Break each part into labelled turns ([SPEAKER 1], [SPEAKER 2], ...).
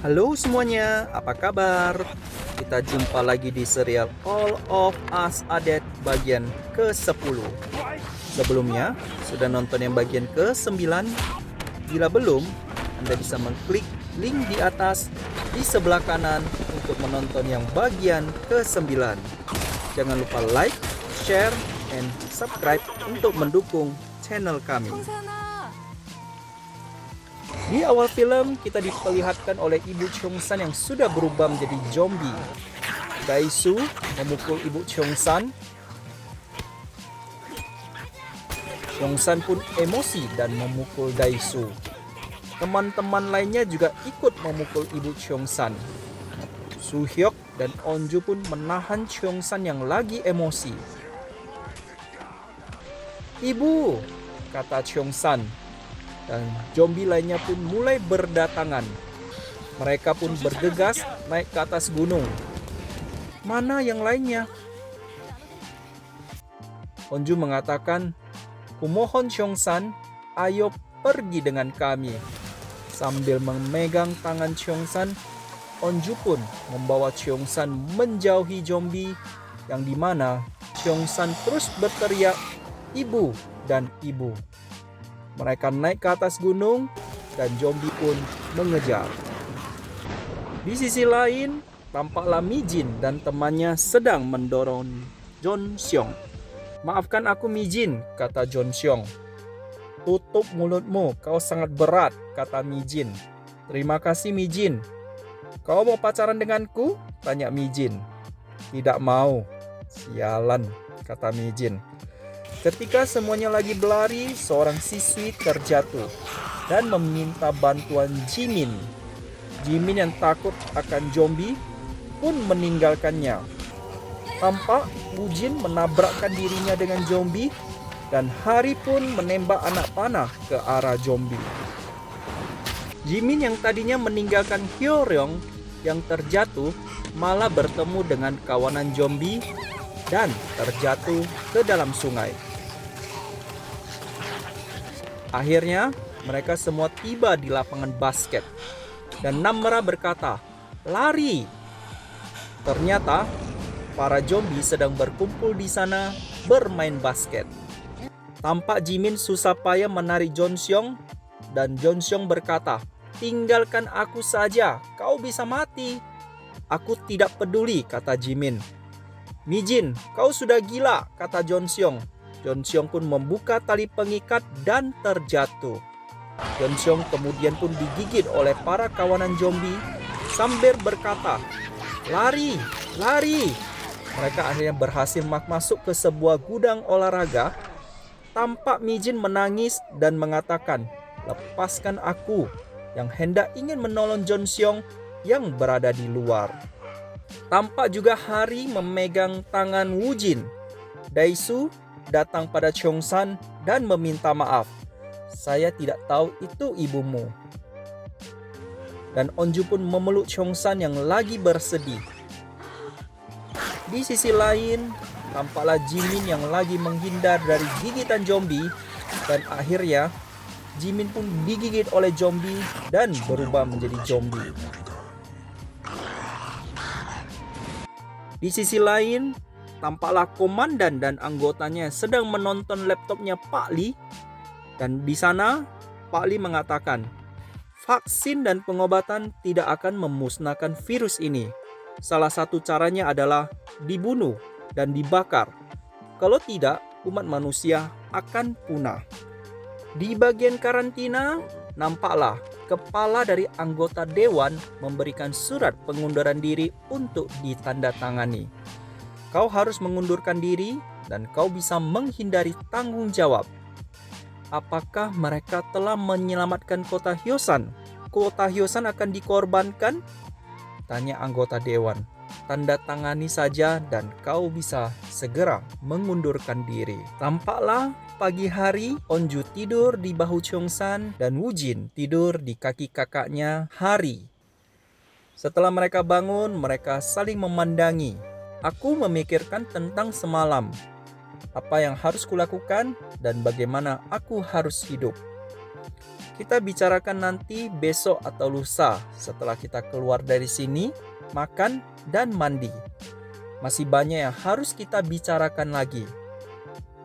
[SPEAKER 1] Halo semuanya, apa kabar? Kita jumpa lagi di serial All of Us Are Dead bagian ke-10. Sebelumnya, sudah nonton yang bagian ke-9? Bila belum, Anda bisa mengklik link di atas di sebelah kanan untuk menonton yang bagian ke-9. Jangan lupa like, share, and subscribe untuk mendukung channel kami. Di awal film, kita diperlihatkan oleh Ibu Cheong-san yang sudah berubah menjadi zombie. Dae-soo memukul Ibu Cheong-san. Cheong-san pun emosi dan memukul Dae-soo. Teman-teman lainnya juga ikut memukul Ibu Cheong-san. Soo-hyuk dan Onju pun menahan Cheong-san yang lagi emosi. "Ibu," kata Cheong-san. Dan zombie lainnya pun mulai berdatangan. Mereka pun bergegas naik ke atas gunung. "Mana yang lainnya?" Onju mengatakan, "Kumohon Cheong-san, ayo pergi dengan kami." Sambil memegang tangan Cheong-san, Onju pun membawa Cheong-san menjauhi zombie, yang dimana Cheong-san terus berteriak, "Ibu dan ibu." Mereka naik ke atas gunung dan zombie pun mengejar. Di sisi lain, tampaklah Mi-jin dan temannya sedang mendorong Jeon-seong. "Maafkan aku, Mi-jin," kata Jeon-seong. "Tutup mulutmu, kau sangat berat," kata Mi-jin. "Terima kasih, Mi-jin." "Kau mau pacaran denganku?" tanya Mi-jin. "Tidak mau." "Sialan," kata Mi-jin. Ketika semuanya lagi berlari, seorang siswi terjatuh dan meminta bantuan Jimin. Jimin yang takut akan zombie pun meninggalkannya. Tampak Woo-jin menabrakkan dirinya dengan zombie dan Hari pun menembak anak panah ke arah zombie. Jimin yang tadinya meninggalkan Hyo-ryong yang terjatuh malah bertemu dengan kawanan zombie dan terjatuh ke dalam sungai. Akhirnya, mereka semua tiba di lapangan basket. Dan Namra berkata, "Lari!" Ternyata, para zombie sedang berkumpul di sana bermain basket. Tampak Jimin susah payah menarik Jeon-seong, dan Jeon-seong berkata, "Tinggalkan aku saja, kau bisa mati." "Aku tidak peduli," kata Jimin. "Mi-jin, kau sudah gila," kata Jeon-seong. Jeon-seong pun membuka tali pengikat dan terjatuh. Jeon-seong kemudian pun digigit oleh para kawanan zombie sambil berkata, "Lari, lari!" Mereka akhirnya berhasil masuk ke sebuah gudang olahraga. Tampak Mi-jin menangis dan mengatakan, "Lepaskan aku," yang hendak ingin menolong Jeon-seong yang berada di luar. Tampak juga Hari memegang tangan Woo-jin. Dae-soo datang pada Cheong-san dan meminta maaf. "Saya tidak tahu itu ibumu." Dan Onju pun memeluk Cheong-san yang lagi bersedih. Di sisi lain, tampaklah Jimin yang lagi menghindar dari gigitan zombie, dan akhirnya Jimin pun digigit oleh zombie dan berubah menjadi zombie. Di sisi lain, tampaklah komandan dan anggotanya sedang menonton laptopnya Pak Lee. Dan di sana, Pak Lee mengatakan, "Vaksin dan pengobatan tidak akan memusnahkan virus ini. Salah satu caranya adalah dibunuh dan dibakar. Kalau tidak, umat manusia akan punah." Di bagian karantina, nampaklah kepala dari anggota dewan memberikan surat pengunduran diri untuk ditandatangani. "Kau harus mengundurkan diri dan kau bisa menghindari tanggung jawab." Apakah mereka telah menyelamatkan kota Hyosan? Kota Hyosan akan dikorbankan? Tanya anggota dewan. "Tanda tangani saja dan kau bisa segera mengundurkan diri." Tampaklah pagi hari Onju tidur di bahu Cheong-san dan Woo-jin tidur di kaki kakaknya Hari. Setelah mereka bangun, mereka saling memandangi. "Aku memikirkan tentang semalam, apa yang harus kulakukan dan bagaimana aku harus hidup." Kita bicarakan nanti besok atau lusa setelah kita keluar dari sini, makan dan mandi. Masih banyak yang harus kita bicarakan lagi.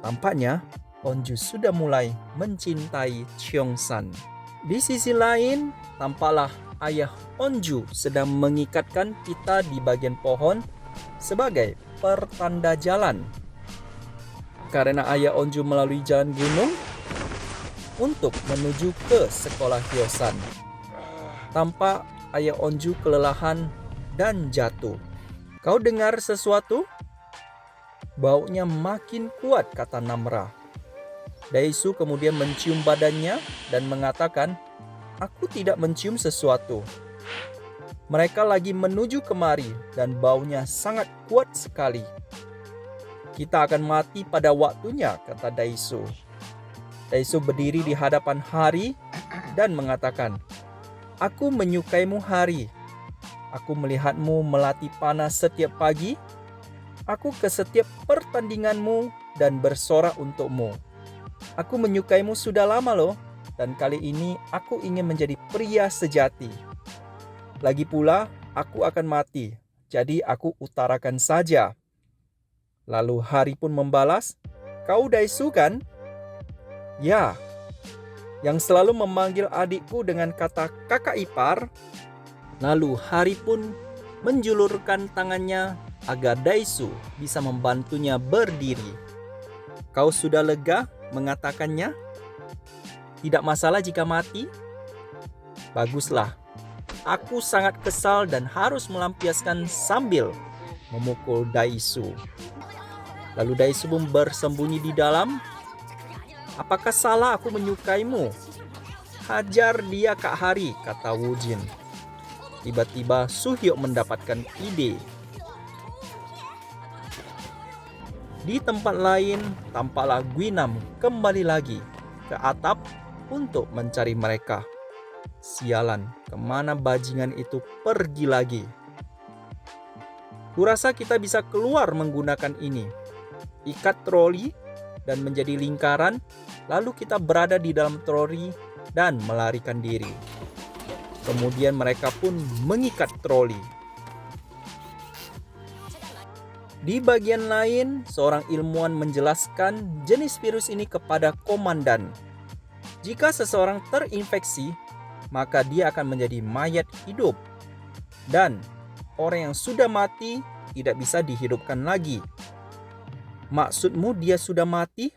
[SPEAKER 1] Tampaknya Onju sudah mulai mencintai Cheongsan. Di sisi lain, tampaklah ayah Onju sedang mengikatkan pita di bagian pohon sebagai pertanda jalan. Karena ayah Onju melalui jalan gunung untuk menuju ke sekolah Hyosan. Tampak ayah Onju kelelahan dan jatuh. Kau dengar sesuatu? Baunya makin kuat, kata Namra. Daesu kemudian mencium badannya dan mengatakan, aku tidak mencium sesuatu. Mereka lagi menuju kemari dan baunya sangat kuat sekali. Kita akan mati pada waktunya, kata Daesu. Daesu berdiri di hadapan Hari dan mengatakan, aku menyukaimu Hari. Aku melihatmu melatih panah setiap pagi. Aku ke setiap pertandinganmu dan bersorak untukmu. Aku menyukaimu sudah lama loh, dan kali ini aku ingin menjadi pria sejati. Lagi pula, aku akan mati, jadi aku utarakan saja. Lalu Hari pun membalas, kau Daesu kan? Ya, yang selalu memanggil adikku dengan kata kakak ipar. Lalu Hari pun menjulurkan tangannya agar Daesu bisa membantunya berdiri. Kau sudah lega mengatakannya? Tidak masalah jika mati? Baguslah. Aku sangat kesal dan harus melampiaskan sambil memukul Daesu. Lalu Daesu pun bersembunyi di dalam. Apakah salah aku menyukaimu? Hajar dia Kak Hari, kata Woo-jin. Tiba-tiba Soo-hyuk mendapatkan ide. Di tempat lain, tampaklah Guinam kembali lagi ke atap untuk mencari mereka. Sialan, kemana bajingan itu pergi lagi? Kurasa kita bisa keluar menggunakan ini. Ikat troli dan menjadi lingkaran, lalu kita berada di dalam troli dan melarikan diri. Kemudian mereka pun mengikat troli. Di bagian lain, seorang ilmuwan menjelaskan jenis virus ini kepada komandan. Jika seseorang terinfeksi, maka dia akan menjadi mayat hidup. Dan orang yang sudah mati tidak bisa dihidupkan lagi. Maksudmu dia sudah mati?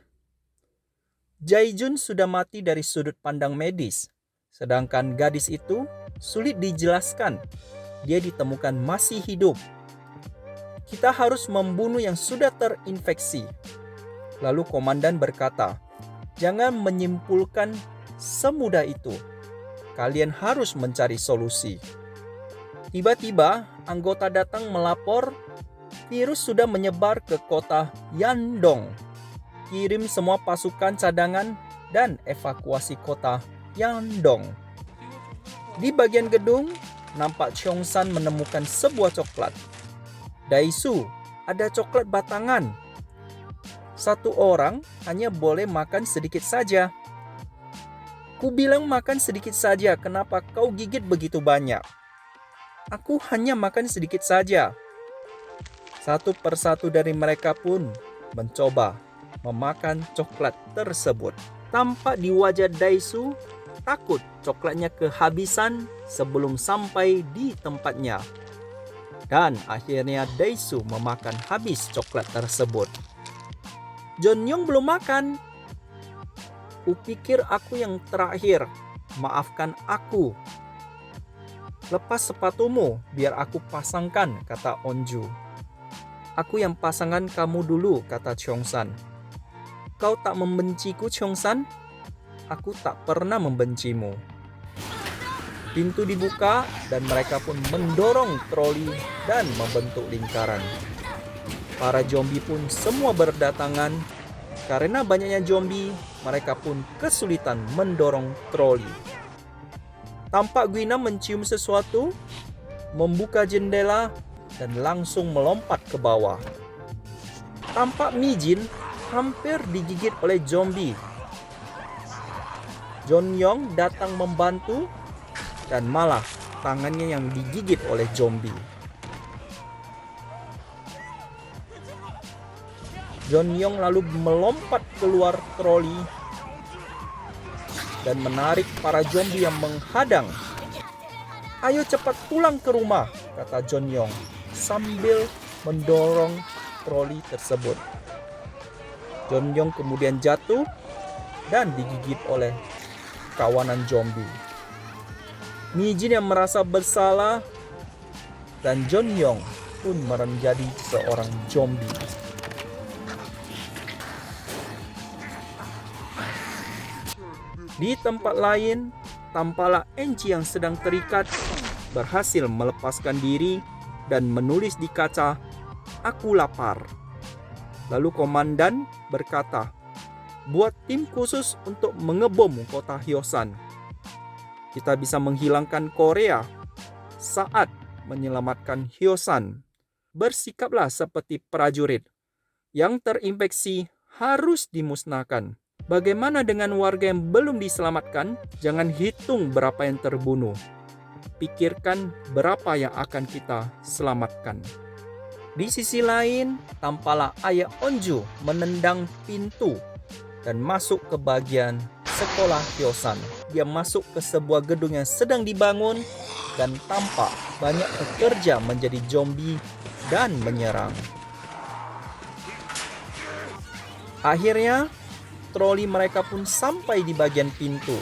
[SPEAKER 1] Jae-jun sudah mati dari sudut pandang medis. Sedangkan gadis itu sulit dijelaskan. Dia ditemukan masih hidup. Kita harus membunuh yang sudah terinfeksi. Lalu komandan berkata, jangan menyimpulkan semudah itu. Kalian harus mencari solusi. Tiba-tiba anggota datang melapor virus sudah menyebar ke kota Yandong. Kirim semua pasukan cadangan dan evakuasi kota Yandong. Di bagian gedung, nampak Cheongsan menemukan sebuah coklat. Daesu, ada coklat batangan. Satu orang hanya boleh makan sedikit saja. Ku bilang makan sedikit saja, kenapa kau gigit begitu banyak? Aku hanya makan sedikit saja. Satu persatu dari mereka pun mencoba memakan coklat tersebut. Tampak di wajah Daesu takut coklatnya kehabisan sebelum sampai di tempatnya. Dan akhirnya Daesu memakan habis coklat tersebut. Jeonnyong belum makan. Kupikir aku yang terakhir. Maafkan aku. Lepas sepatumu biar aku pasangkan, kata Onju. Aku yang pasangan kamu dulu, kata Cheongsan. Kau tak membenciku, Cheongsan? Aku tak pernah membencimu. Pintu dibuka dan mereka pun mendorong troli dan membentuk lingkaran. Para zombie pun semua berdatangan. Karena banyaknya zombie, mereka pun kesulitan mendorong troli. Tampak Guinam mencium sesuatu, membuka jendela, dan langsung melompat ke bawah. Tampak Mijin hampir digigit oleh zombie. Jonghyun datang membantu dan malah tangannya yang digigit oleh zombie. Jonghyun lalu melompat keluar troli dan menarik para zombie yang menghadang. "Ayo cepat pulang ke rumah," kata Jonghyun sambil mendorong troli tersebut. Jonghyun kemudian jatuh dan digigit oleh kawanan zombie. Mi-jin yang merasa bersalah dan Jonghyun pun menjadi seorang zombie. Di tempat lain, tampaklah Enji yang sedang terikat berhasil melepaskan diri dan menulis di kaca, "Aku lapar." Lalu komandan berkata, "Buat tim khusus untuk mengebom kota Hyosan. Kita bisa menghilangkan Korea saat menyelamatkan Hyosan. Bersikaplah seperti prajurit. Yang terinfeksi harus dimusnahkan. Bagaimana dengan warga yang belum diselamatkan? Jangan hitung berapa yang terbunuh. Pikirkan berapa yang akan kita selamatkan." Di sisi lain, tampaklah ayah Onju menendang pintu dan masuk ke bagian sekolah Hyosan. Dia masuk ke sebuah gedung yang sedang dibangun dan tampak banyak pekerja menjadi zombie dan menyerang. Akhirnya, troli mereka pun sampai di bagian pintu.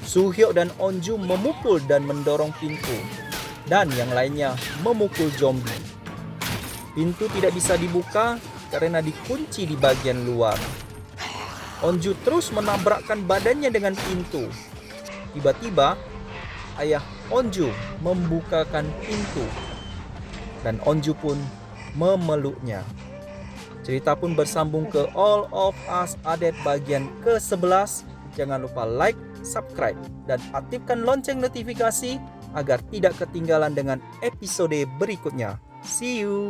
[SPEAKER 1] Soo-hyuk dan Onju memukul dan mendorong pintu, dan yang lainnya memukul zombie. Pintu tidak bisa dibuka karena dikunci di bagian luar. Onju terus menabrakkan badannya dengan pintu. Tiba-tiba, ayah Onju membukakan pintu, dan Onju pun memeluknya. Cerita pun bersambung ke All of Us Adet bagian ke-11. Jangan lupa like, subscribe, dan aktifkan lonceng notifikasi agar tidak ketinggalan dengan episode berikutnya. See you!